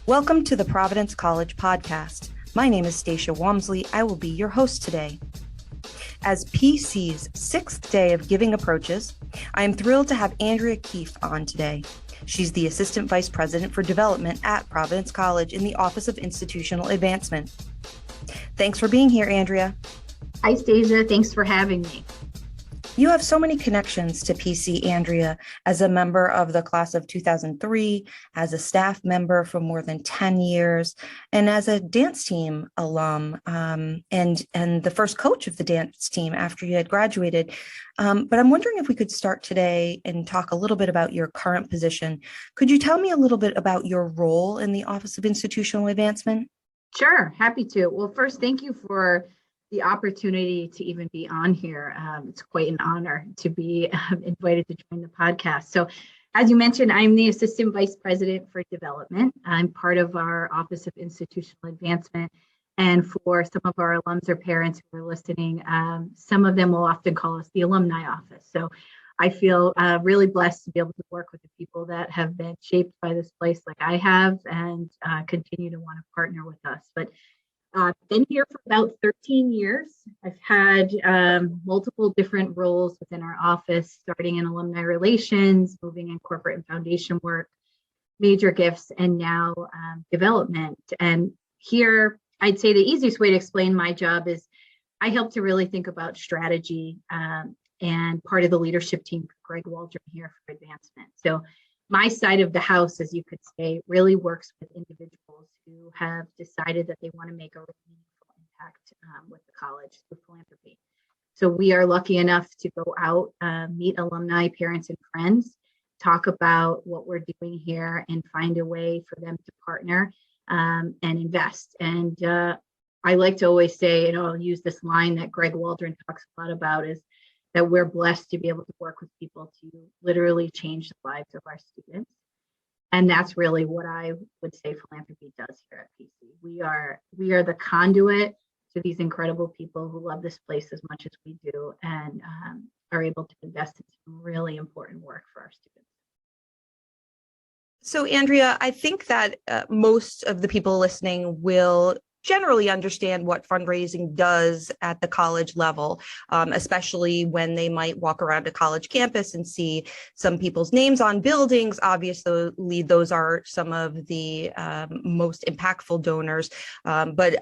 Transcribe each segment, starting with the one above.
Welcome to the Providence College podcast. My name is Stacia Walmsley. I will be your host today. As PC's sixth day of giving approaches, I am thrilled to have Andrea Keefe on today. She's the Assistant Vice President for Development at Providence College in the Office of Institutional Advancement. Thanks for being here, Andrea. Hi, Stacia. Thanks for having me. You have so many connections to PC, Andrea, as a member of the class of 2003, as a staff member for more than 10 years, and as a dance team alum, and the first coach of the dance team after you had graduated. But I'm wondering if we could start today and talk a little bit about your current position. Could you tell me a little bit about your role in the Office of Institutional Advancement? Sure, happy to. Well, first, thank you for the opportunity to even be on here. It's quite an honor to be invited to join the podcast. So as you mentioned, I'm the Assistant Vice President for Development. I'm part of our Office of Institutional Advancement. And for some of our alums or parents who are listening, some of them will often call us the Alumni Office. So I feel really blessed to be able to work with the people that have been shaped by this place like I have and continue to want to partner with us. But been here for about 13 years. I've had multiple different roles within our office, starting in alumni relations, moving in corporate and foundation work, major gifts, and now development. And here, I'd say the easiest way to explain my job is I help to really think about strategy and part of the leadership team for Greg Waldron here for advancement. So my side of the house, as you could say, really works with individuals who have decided that they want to make a really meaningful impact with the college through philanthropy. So we are lucky enough to go out, meet alumni, parents, and friends, talk about what we're doing here, and find a way for them to partner and invest. And I like to always say, and I'll use this line that Greg Waldron talks a lot about, is that we're blessed to be able to work with people to literally change the lives of our students. And that's really what I would say philanthropy does here at PC. We are the conduit to these incredible people who love this place as much as we do and are able to invest in some really important work for our students. So, Andrea, I think that most of the people listening will generally understand what fundraising does at the college level, especially when they might walk around a college campus and see some people's names on buildings. Obviously, those are some of the most impactful donors. But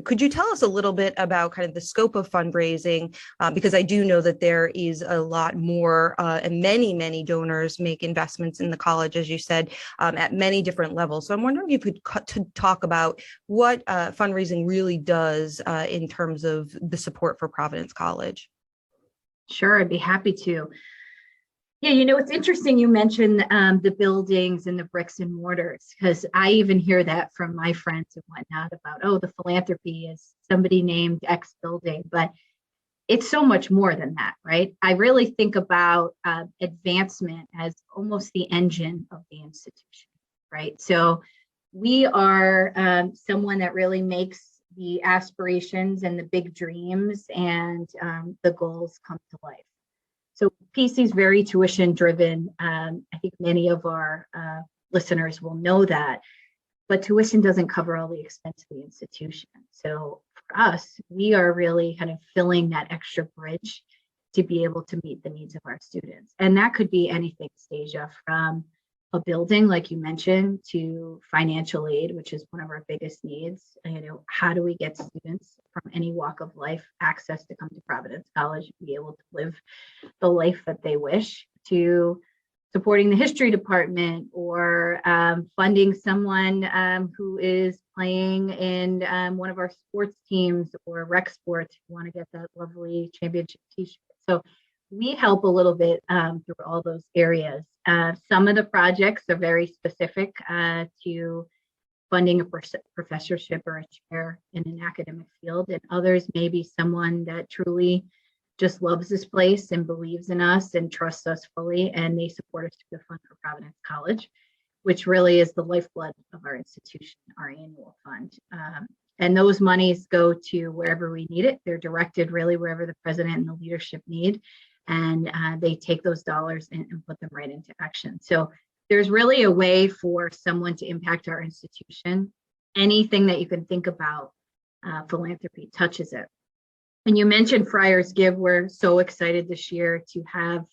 could you tell us a little bit about kind of the scope of fundraising? Because I do know that there is a lot more, and many donors make investments in the college, as you said, at many different levels. So I'm wondering if you could talk about what fundraising really does in terms of the support for Providence College. Sure, I'd be happy to. Yeah, it's interesting you mentioned the buildings and the bricks and mortars, because I even hear that from my friends and whatnot about, oh, the philanthropy is somebody named X building, but it's so much more than that, right? I really think about advancement as almost the engine of the institution, right? So we are someone that really makes the aspirations and the big dreams and the goals come to life. So PC is very tuition driven. I think many of our listeners will know that, but tuition doesn't cover all the expense of the institution. So for us, we are really kind of filling that extra bridge to be able to meet the needs of our students. And that could be anything, Stacia, from a building, like you mentioned, to financial aid, which is one of our biggest needs. How do we get students from any walk of life access to come to Providence College and be able to live the life that they wish, to supporting the history department or funding someone who is playing in one of our sports teams or rec sports who want to get that lovely championship t-shirt. So we help a little bit through all those areas. Some of the projects are very specific to funding a professorship or a chair in an academic field, and others may be someone that truly just loves this place and believes in us and trusts us fully, and they support us through the Fund for Providence College, which really is the lifeblood of our institution, our annual fund. And those monies go to wherever we need it. They're directed really wherever the president and the leadership need. And they take those dollars and put them right into action. So there's really a way for someone to impact our institution. Anything that you can think about, philanthropy touches it. And you mentioned Friars Give. We're so excited this year to have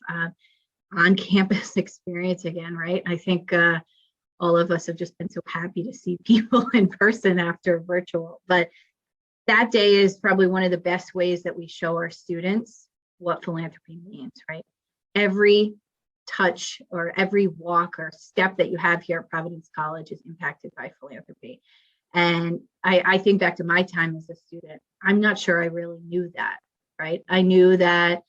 on-campus experience again, right? I think all of us have just been so happy to see people in person after virtual. But that day is probably one of the best ways that we show our students what philanthropy means, right? Every touch or every walk or step that you have here at Providence College is impacted by philanthropy. And I think back to my time as a student, I'm not sure I really knew that, right? I knew that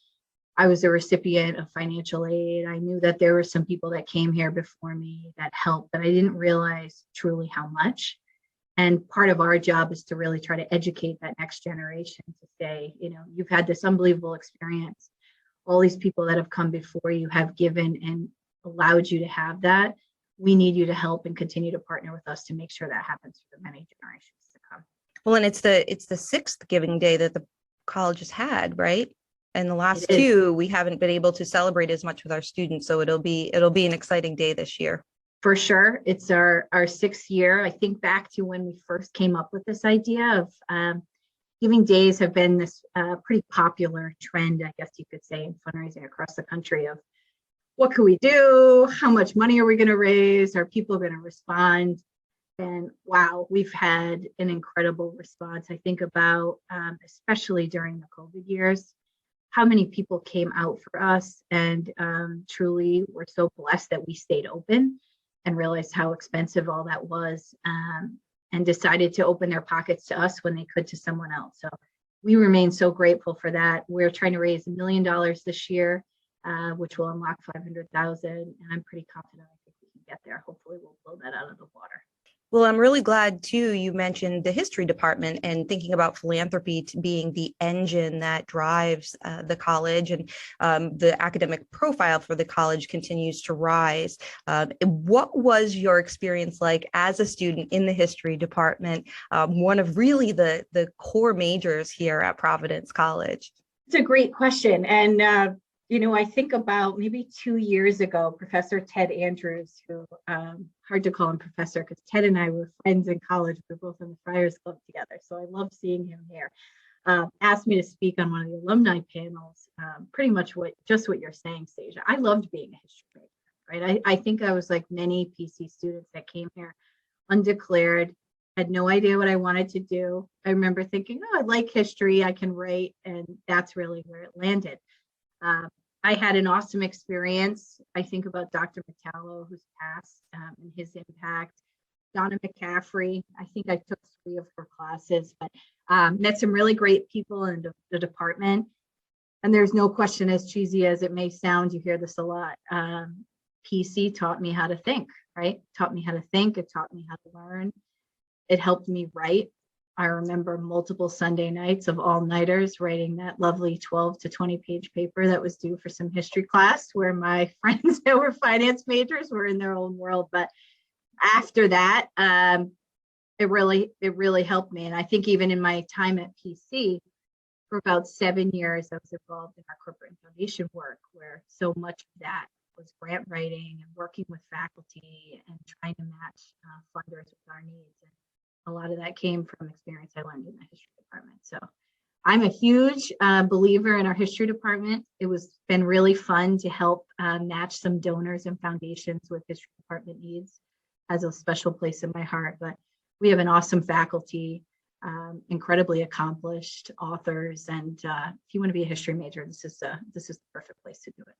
I was a recipient of financial aid. I knew that there were some people that came here before me that helped, but I didn't realize truly how much. And part of our job is to really try to educate that next generation to say, you know, you've had this unbelievable experience. All these people that have come before you have given and allowed you to have that. We need you to help and continue to partner with us to make sure that happens for the many generations to come. Well, and it's the sixth Giving Day that the college has had, right? And the last two, we haven't been able to celebrate as much with our students. So it'll be an exciting day this year. For sure. It's our sixth year. I think back to when we first came up with this idea of Giving Days have been this pretty popular trend, I guess you could say, in fundraising across the country of what can we do? How much money are we going to raise? Are people going to respond? And wow, we've had an incredible response. I think about, especially during the COVID years, how many people came out for us, and truly we're so blessed that we stayed open and realized how expensive all that was, and decided to open their pockets to us when they could to someone else. So we remain so grateful for that. We're trying to raise $1 million this year, which will unlock 500,000, and I'm pretty confident I think we can get there. Hopefully we'll blow that out of the water. Well, I'm really glad too you mentioned the history department and thinking about philanthropy to being the engine that drives the college, and the academic profile for the college continues to rise. What was your experience like as a student in the history department, one of really the core majors here at Providence College? It's a great question. And you know, I think about maybe 2 years ago, Professor Ted Andrews, who, hard to call him professor because Ted and I were friends in college. We were both in the Friars Club together. So I love seeing him here. Asked me to speak on one of the alumni panels, pretty much what you're saying, Stasia. I loved being a history major, right? I think I was like many PC students that came here undeclared, had no idea what I wanted to do. I remember thinking, oh, I like history, I can write, and that's really where it landed. I had an awesome experience. I think about Dr. Metallo, who's passed, and his impact. Donna McCaffrey, I think I took 3 of her classes, but met some really great people in the department. And there's no question, as cheesy as it may sound, you hear this a lot. PC taught me how to think, right? Taught me how to think. It taught me how to learn. It helped me write. I remember multiple Sunday nights of all-nighters writing that lovely 12 to 20 page paper that was due for some history class, where my friends that were finance majors were in their own world. But after that, it really helped me. And I think even in my time at PC, for about 7 years, I was involved in our corporate and foundation work, where so much of that was grant writing and working with faculty and trying to match funders with our needs. And a lot of that came from experience I learned in the history department. So I'm a huge believer in our history department. It was been really fun to help match some donors and foundations with history department needs. Has a special place in my heart. But we have an awesome faculty, incredibly accomplished authors, and if you want to be a history major, this is the perfect place to do it.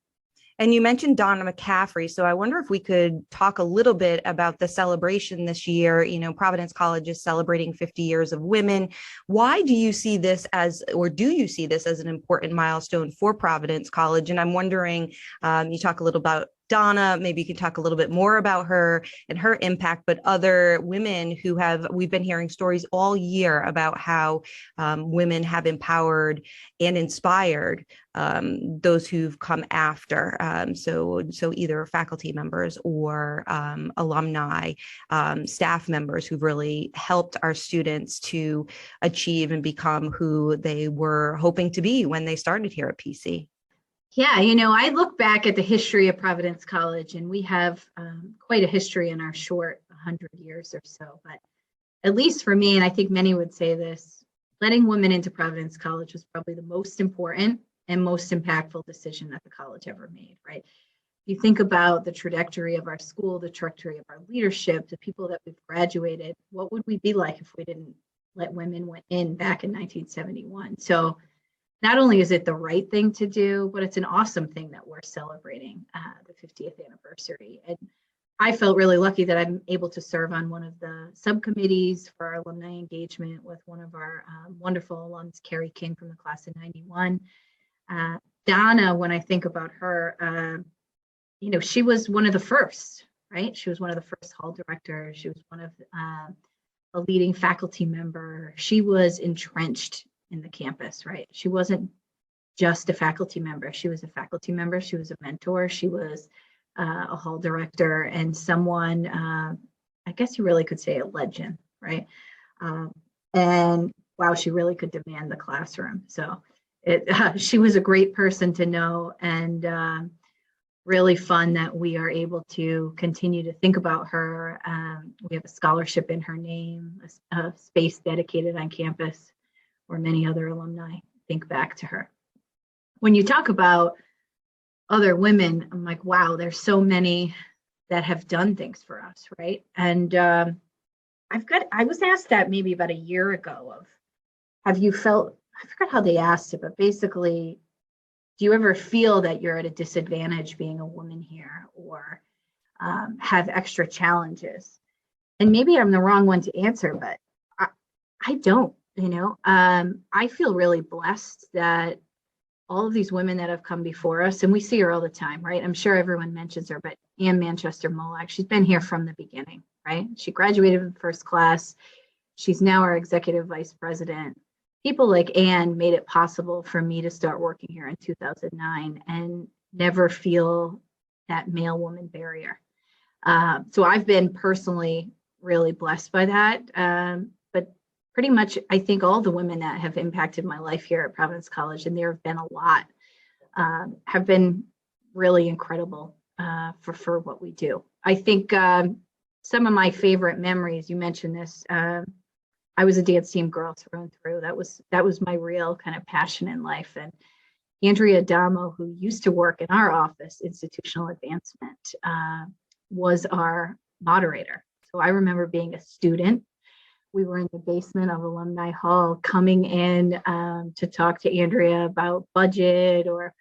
And you mentioned Donna McCaffrey. So I wonder if we could talk a little bit about the celebration this year. You know, Providence College is celebrating 50 years of women. Why do you see this as, or do you see this as an important milestone for Providence College? And I'm wondering, you talk a little about Donna, maybe you can talk a little bit more about her and her impact, but other women who we've been hearing stories all year about how women have empowered and inspired those who've come after. So either faculty members or alumni, staff members who've really helped our students to achieve and become who they were hoping to be when they started here at PC. Yeah, I look back at the history of Providence College, and we have quite a history in our short 100 years or so. But at least for me, and I think many would say this, letting women into Providence College was probably the most important and most impactful decision that the college ever made, right? You think about the trajectory of our school, the trajectory of our leadership, the people that we've graduated, what would we be like if we didn't let women in back in 1971? So not only is it the right thing to do, but it's an awesome thing that we're celebrating the 50th anniversary. And I felt really lucky that I'm able to serve on one of the subcommittees for our alumni engagement with one of our wonderful alums, Carrie King from the class of 91. Donna, when I think about her, she was one of the first, right? She was one of the first hall directors. She was one of a leading faculty member. She was entrenched in the campus, right? She wasn't just a faculty member. She was a faculty member. She was a mentor. She was a hall director and someone, I guess you really could say a legend, right? And wow, she really could demand the classroom. So she was a great person to know, and really fun that we are able to continue to think about her. We have a scholarship in her name, a space dedicated on campus where many other alumni think back to her. When you talk about other women, I'm like, wow, there's so many that have done things for us, right? And I was asked that maybe about a year ago of, have you felt, I forgot how they asked it, but basically, do you ever feel that you're at a disadvantage being a woman here, or have extra challenges? And maybe I'm the wrong one to answer, but I don't, I feel really blessed that all of these women that have come before us, and we see her all the time, right? I'm sure everyone mentions her, but Ann Manchester Molak, she's been here from the beginning, right? She graduated in first class. She's now our executive vice president. People like Ann made it possible for me to start working here in 2009 and never feel that male woman barrier. So I've been personally really blessed by that. But pretty much, I think all the women that have impacted my life here at Providence College, and there have been a lot, have been really incredible for what we do. I think some of my favorite memories, you mentioned this, I was a dance team girl through and through. That was my real kind of passion in life. And Andrea Damo, who used to work in our office, institutional advancement, was our moderator. So I remember being a student. We were in the basement of Alumni Hall coming in to talk to Andrea about budget, or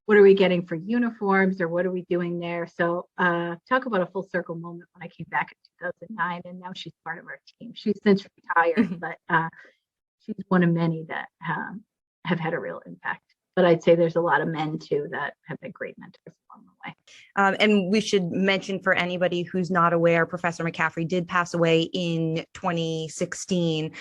what are we getting for uniforms, or what are we doing there? So talk about a full circle moment when I came back in 2009, and now she's part of our team. She's since retired, but she's one of many that have had a real impact. But I'd say there's a lot of men too that have been great mentors along the way. And we should mention, for anybody who's not aware, Professor McCaffrey did pass away in 2016.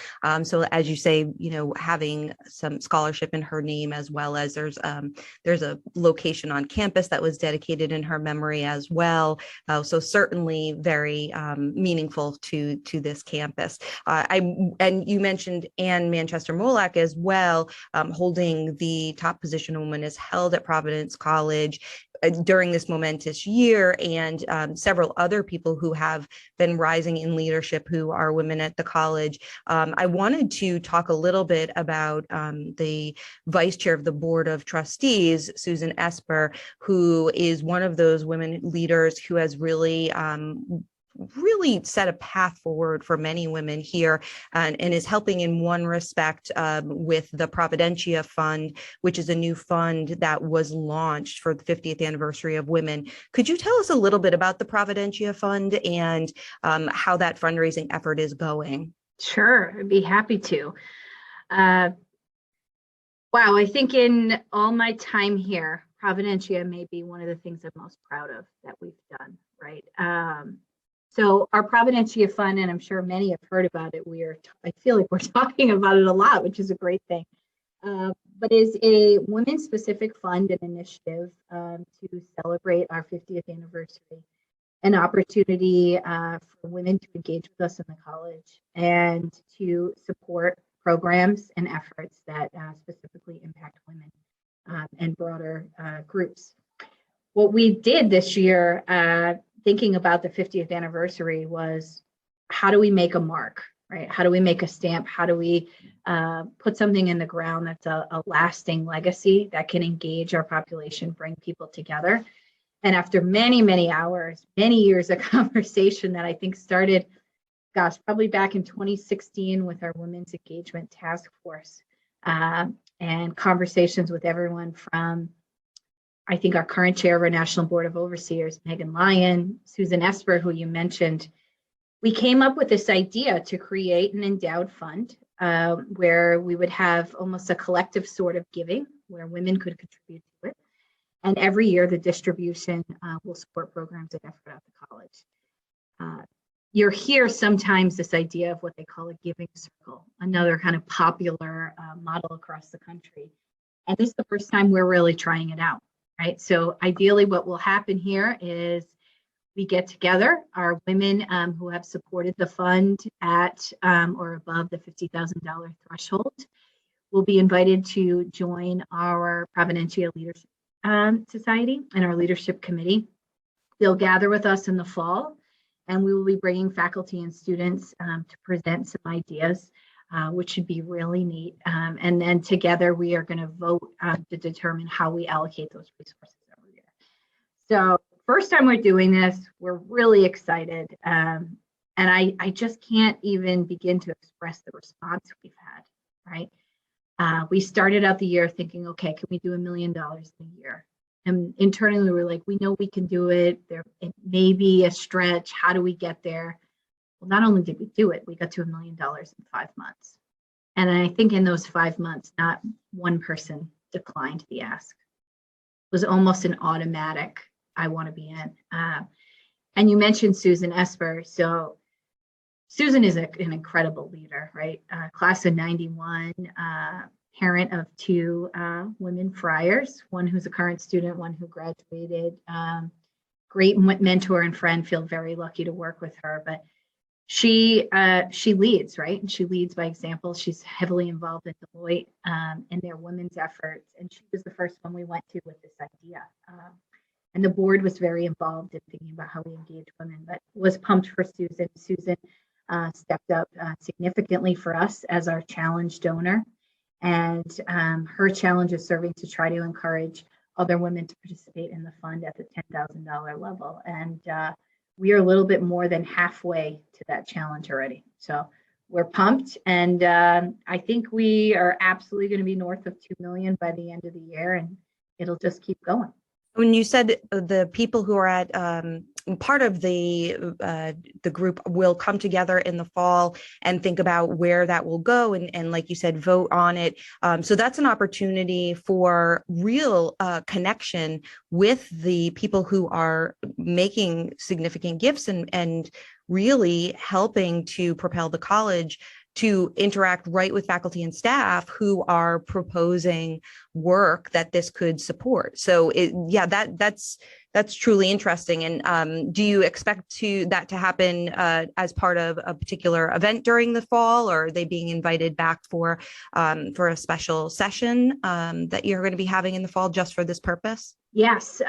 So as you say, having some scholarship in her name, as well as there's a location on campus that was dedicated in her memory as well. So certainly very meaningful to this campus. And you mentioned Ann Manchester Molak as well, holding the top position a woman is held at Providence College during this momentous year, and several other people who have been rising in leadership who are women at the college. I wanted to talk a little bit about the vice chair of the board of trustees, Susan Esper, who is one of those women leaders who has really set a path forward for many women here, and is helping in one respect with the Providencia Fund, which is a new fund that was launched for the 50th anniversary of women. Could you tell us a little bit about the Providencia Fund and how that fundraising effort is going? Sure, I'd be happy to. Wow, I think in all my time here, Providencia may be one of the things I'm most proud of that we've done, right? So our Providencia Fund, and I'm sure many have heard about it, I feel like we're talking about it a lot, which is a great thing, but is a women-specific fund and initiative to celebrate our 50th anniversary, an opportunity for women to engage with us in the college and to support programs and efforts that specifically impact women. and broader groups. What we did this year, thinking about the 50th anniversary, was how do we make a mark, right? How do we make a stamp? How do we put something in the ground that's a lasting legacy that can engage our population, bring people together? And after many, many hours, many years of conversation that I think started, gosh, probably back in 2016 with our Women's Engagement Task Force, and conversations with everyone from, I think, our current chair of our National Board of Overseers, Megan Lyon, Susan Esper, who you mentioned. We came up with this idea to create an endowed fund where we would have almost a collective sort of giving where women could contribute to it. And every year the distribution will support programs and effort at the college. You hear sometimes this idea of what they call a giving circle, another kind of popular model across the country. And this is the first time we're really trying it out, right? So ideally what will happen here is we get together, our women who have supported the fund at or above the $50,000 threshold will be invited to join our Providencia Leadership Society and our leadership committee. They'll gather with us in the fall, and we will be bringing faculty and students to present some ideas, which should be really neat. And then together we are going to vote to determine how we allocate those resources every year. So first time we're doing this, we're really excited. And I just can't even begin to express the response we've had, right? We started out the year thinking, okay, can we do $1 million a year? And internally we're like, we know we can do it. It may be a stretch. How do we get there? Well, not only did we do it, we got to $1 million in 5 months. And I think in those 5 months, not one person declined the ask. It was almost an automatic, I want to be in. And you mentioned Susan Esper. So Susan is an incredible leader, right? Class of 91, parent of 2 women friars, one who's a current student, one who graduated. Great mentor and friend, feel very lucky to work with her. But she leads, right? And she leads by example. She's heavily involved in Deloitte in their women's efforts. And she was the first one we went to with this idea. And the board was very involved in thinking about how we engage women, but was pumped for Susan. Susan stepped up significantly for us as our challenge donor. And her challenge is serving to try to encourage other women to participate in the fund at the $10,000 level. And we are a little bit more than halfway to that challenge already. So we're pumped. And I think we are absolutely going to be north of 2 million by the end of the year, and it'll just keep going. When you said the people who are at part of the group will come together in the fall and think about where that will go, and like you said, vote on it. So that's an opportunity for real connection with the people who are making significant gifts and really helping to propel the college to interact right with faculty and staff who are proposing work that this could support. So that's truly interesting. And do you expect that to happen as part of a particular event during the fall, or are they being invited back for a special session that you're going to be having in the fall just for this purpose? Yes.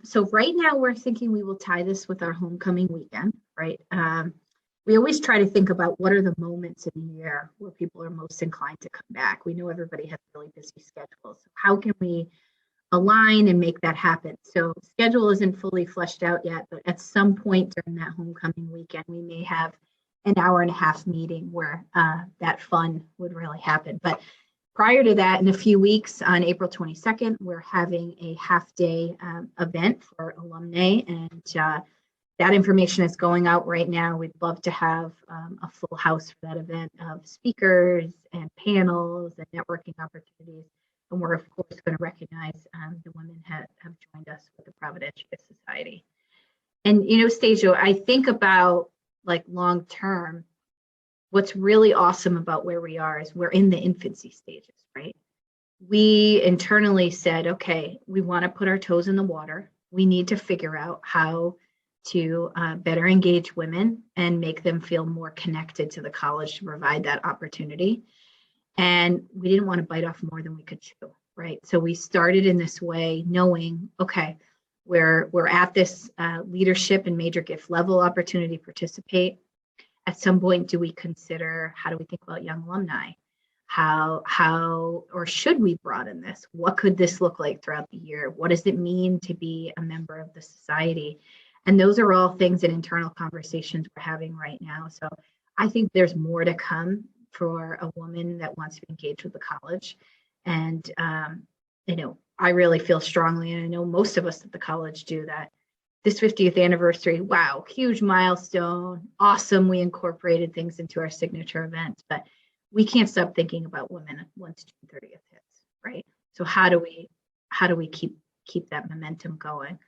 So right now we're thinking we will tie this with our homecoming weekend, right? We always try to think about what are the moments in the year where people are most inclined to come back. We know everybody has really busy schedules. How can we align and make that happen? So schedule isn't fully fleshed out yet, but at some point during that homecoming weekend, we may have an hour-and-a-half meeting where that fun would really happen. But prior to that, in a few weeks, on April 22nd, we're having a half-day event for alumni, and that information is going out right now. We'd love to have a full house for that event of speakers and panels and networking opportunities. And we're, of course, going to recognize the women have joined us with the Providencia Society. And, Stasia, I think about like long term, what's really awesome about where we are is we're in the infancy stages, right? We internally said, okay, we want to put our toes in the water. We need to figure out how to better engage women and make them feel more connected to the college to provide that opportunity. And we didn't want to bite off more than we could chew, right? So we started in this way, knowing, okay, we're at this leadership and major gift level opportunity to participate. At some point, do we consider, how do we think about young alumni? How or should we broaden this? What could this look like throughout the year? What does it mean to be a member of the society? And those are all things and internal conversations we're having right now. So I think there's more to come for a woman that wants to engage with the college. And, I really feel strongly, and I know most of us at the college do, that this 50th anniversary, wow, huge milestone, awesome. We incorporated things into our signature events, but we can't stop thinking about women once June 30th hits, right? So how do we keep that momentum going?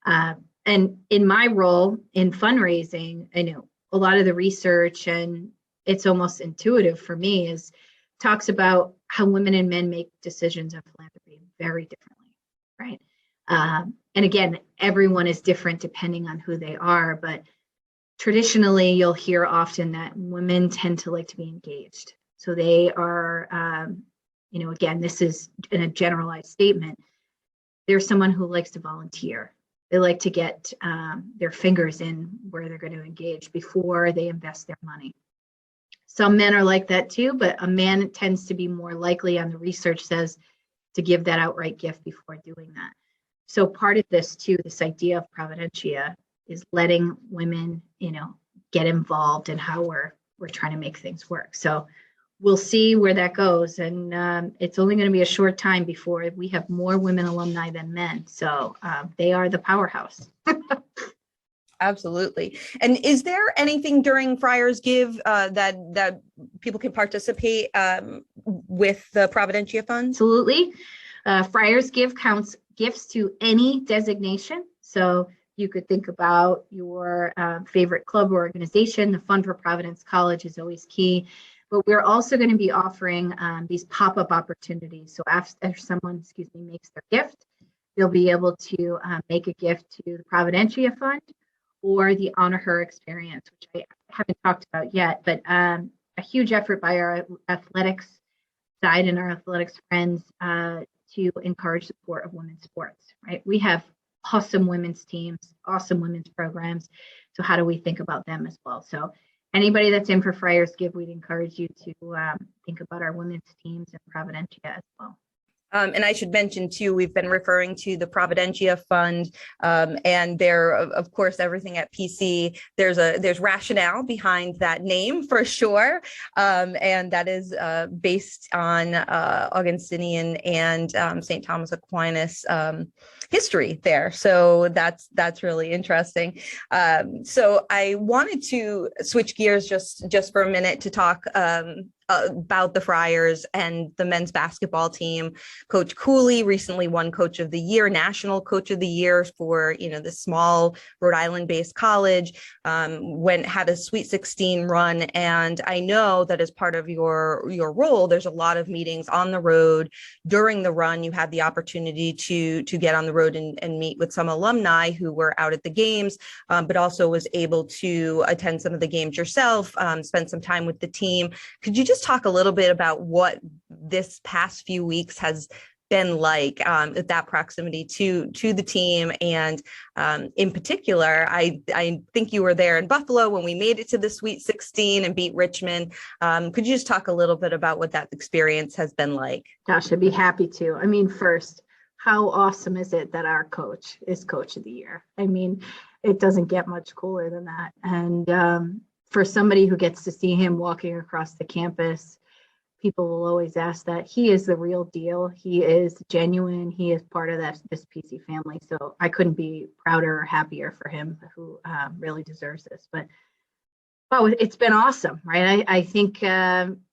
And in my role in fundraising, I know a lot of the research, and it's almost intuitive for me, is talks about how women and men make decisions on philanthropy very differently, right? And again, everyone is different depending on who they are, but traditionally you'll hear often that women tend to like to be engaged. So they are, again, this is in a generalized statement, there's someone who likes to volunteer. They like to get their fingers in where they're going to engage before they invest their money. Some men are like that too, but a man tends to be more likely, on the research says, to give that outright gift before doing that. So part of this too, this idea of Providencia, is letting women, get involved in how we're trying to make things work. So we'll see where that goes. And it's only going to be a short time before we have more women alumni than men. So they are the powerhouse. Absolutely. And is there anything during Friars Give that people can participate with the Providencia Fund? Absolutely. Friars Give counts gifts to any designation. So you could think about your favorite club or organization. The Fund for Providence College is always key. But we're also going to be offering these pop-up opportunities. So after someone, makes their gift, they'll be able to make a gift to the Providencia Fund or the Honor Her experience, which I haven't talked about yet, but a huge effort by our athletics side and our athletics friends to encourage support of women's sports, right? We have awesome women's teams, awesome women's programs. So how do we think about them as well? So anybody that's in for Friars Give, we'd encourage you to think about our women's teams and Providencia as well. And I should mention too, we've been referring to the Providencia Fund, and there, of course, everything at PC. There's rationale behind that name for sure, and that is based on Augustinian and St. Thomas Aquinas history there. So that's really interesting. So I wanted to switch gears just for a minute to talk about the Friars and the men's basketball team. Coach Cooley recently won Coach of the Year, National Coach of the Year for the small Rhode Island-based college. Had a Sweet 16 run, and I know that as part of your role, there's a lot of meetings on the road. During the run, you had the opportunity to get on the road and meet with some alumni who were out at the games, but also was able to attend some of the games yourself, spend some time with the team. Could you just talk a little bit about what this past few weeks has been like, that proximity to the team? And in particular, I think you were there in Buffalo when we made it to the Sweet 16 and beat Richmond. Could you just talk a little bit about what that experience has been like? Gosh, I'd be happy to. I mean, first, how awesome is it that our coach is Coach of the Year? I mean, it doesn't get much cooler than that. And for somebody who gets to see him walking across the campus, people will always ask that. He is the real deal. He is genuine. He is part of this PC family. So I couldn't be prouder or happier for him, who really deserves this. But it's been awesome, right? I think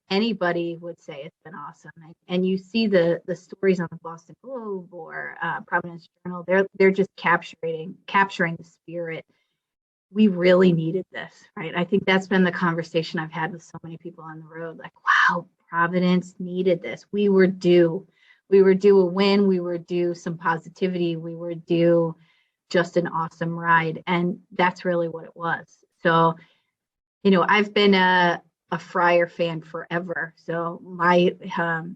anybody would say it's been awesome. And you see the stories on the Boston Globe or Providence Journal. They're just capturing the spirit. We really needed this, right? I think that's been the conversation I've had with so many people on the road. Like, wow, Providence needed this. We were due a win. We were due some positivity. We were due just an awesome ride. And that's really what it was. So, I've been a Friar fan forever. So my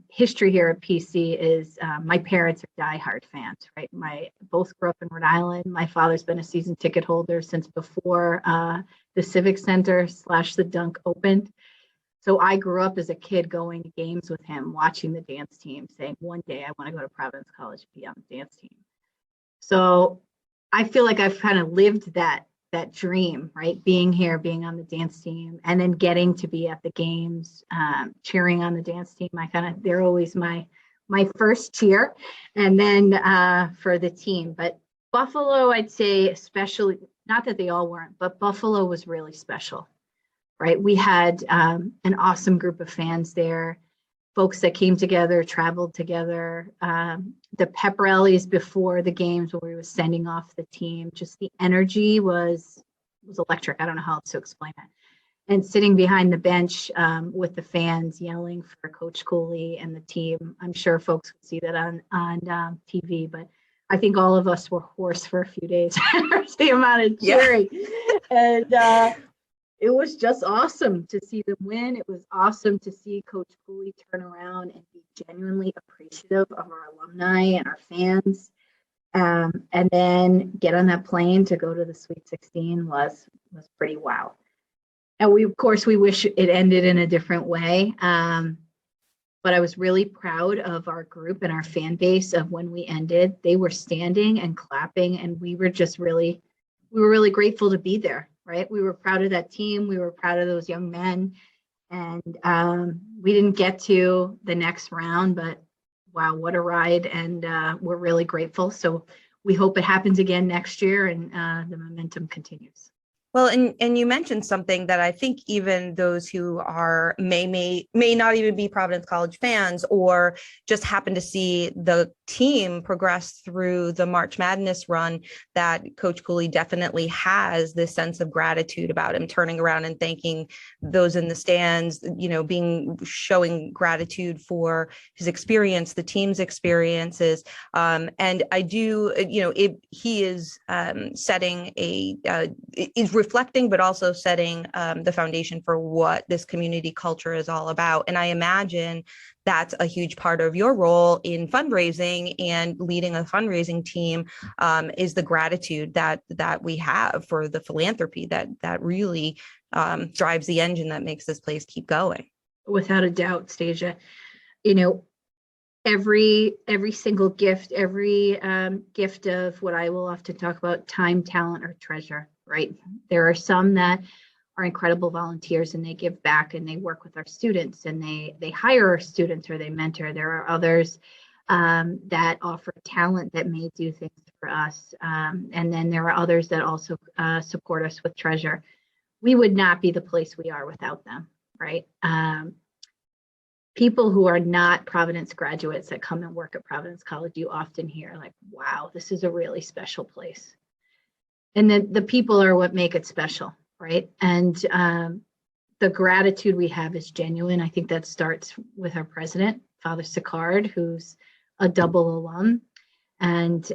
history here at PC is my parents are diehard fans, right? My both grew up in Rhode Island. My father's been a season ticket holder since before the Civic Center / the Dunk opened. So I grew up as a kid going to games with him, watching the dance team, saying one day I want to go to Providence College and be on the dance team. So I feel like I've kind of lived that dream, right? Being here, being on the dance team, and then getting to be at the games, cheering on the dance team. They're always my first cheer, and then for the team. But Buffalo, I'd say especially, not that they all weren't, but Buffalo was really special, right? We had an awesome group of fans there, folks that came together, traveled together. The pep rallies before the games where we were sending off the team, just the energy was electric. I don't know how else to explain it. And sitting behind the bench with the fans yelling for Coach Cooley and the team. I'm sure folks could see that on TV, but I think all of us were hoarse for a few days. The amount of cheering. Yeah. And it was just awesome to see them win. It was awesome to see Coach Cooley turn around and be genuinely appreciative of our alumni and our fans. And then get on that plane to go to the Sweet 16 was pretty wow. And we wish it ended in a different way. But I was really proud of our group and our fan base of when we ended. They were standing and clapping, and we were really grateful to be there. Right. We were proud of that team. We were proud of those young men. And we didn't get to the next round, but wow, what a ride. And we're really grateful. So we hope it happens again next year and the momentum continues. Well, and you mentioned something that I think even those who are may not even be Providence College fans or just happen to see the team progress through the March Madness run, that Coach Cooley definitely has this sense of gratitude about him, turning around and thanking those in the stands, showing gratitude for his experience, the team's experiences. And I do, he is setting is reflecting, but also setting the foundation for what this community culture is all about. And I imagine that's a huge part of your role in fundraising and leading a fundraising team, is the gratitude that we have for the philanthropy that really drives the engine that makes this place keep going. Without a doubt, Stasia. Every single gift, every gift of what I will often talk about, time, talent, or treasure, right? There are some that are incredible volunteers and they give back and they work with our students and they hire our students or they mentor. There are others that offer talent that may do things for us. And then there are others that also support us with treasure. We would not be the place we are without them, right? People who are not Providence graduates that come and work at Providence College, you often hear like, wow, this is a really special place. And then the people are what make it special, right? And the gratitude we have is genuine. I think that starts with our president, Father Sicard, who's a double alum. And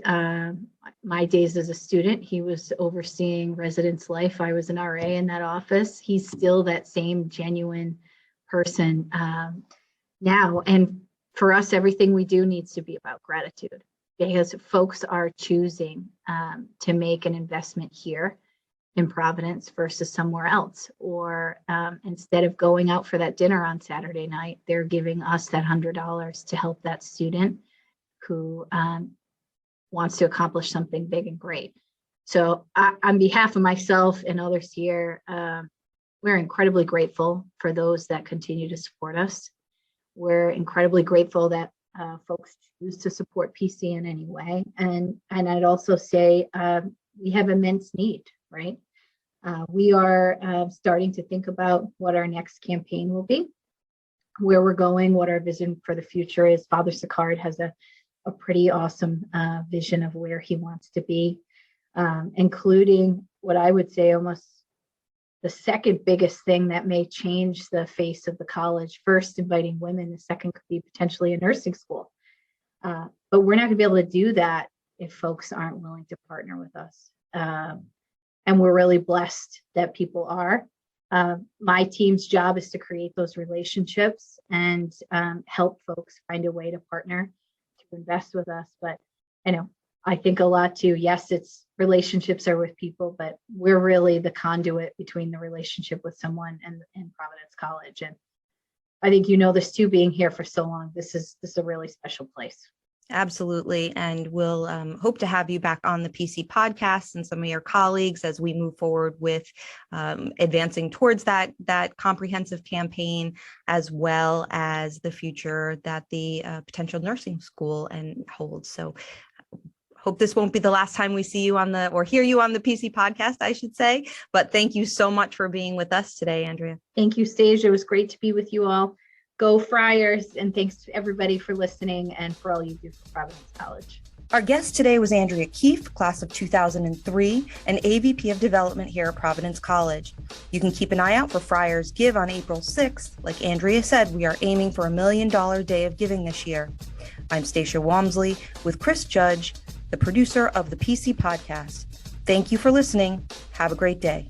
my days as a student, he was overseeing residence life. I was an RA in that office. He's still that same genuine person now. And for us, everything we do needs to be about gratitude, because folks are choosing to make an investment here in Providence versus somewhere else. Or instead of going out for that dinner on Saturday night, they're giving us that $100 to help that student who wants to accomplish something big and great. So on behalf of myself and others here, we're incredibly grateful for those that continue to support us. We're incredibly grateful that folks choose to support PC in any way. And I'd also say we have immense need, right? We are starting to think about what our next campaign will be, where we're going, what our vision for the future is. Father Sicard has a pretty awesome vision of where he wants to be, including what I would say almost the second biggest thing that may change the face of the college. First, inviting women. The second could be potentially a nursing school. But we're not going to be able to do that if folks aren't willing to partner with us. And we're really blessed that people are. My team's job is to create those relationships and help folks find a way to partner, to invest with us. But I think a lot too. Yes, it's relationships are with people, but we're really the conduit between the relationship with someone and Providence College. And I think this too, being here for so long. This is a really special place. Absolutely. And we'll hope to have you back on the PC podcast and some of your colleagues as we move forward with advancing towards that comprehensive campaign, as well as the future that the potential nursing school holds. So hope this won't be the last time we see you or hear you on the PC podcast, I should say. But thank you so much for being with us today, Andrea. Thank you, Stage. It was great to be with you all. Go Friars, and thanks to everybody for listening and for all you do for Providence College. Our guest today was Andrea Keefe, class of 2003, and AVP of Development here at Providence College. You can keep an eye out for Friars Give on April 6th. Like Andrea said, we are aiming for $1 million day of giving this year. I'm Stacia Walmsley with Chris Judge, the producer of the PC podcast. Thank you for listening. Have a great day.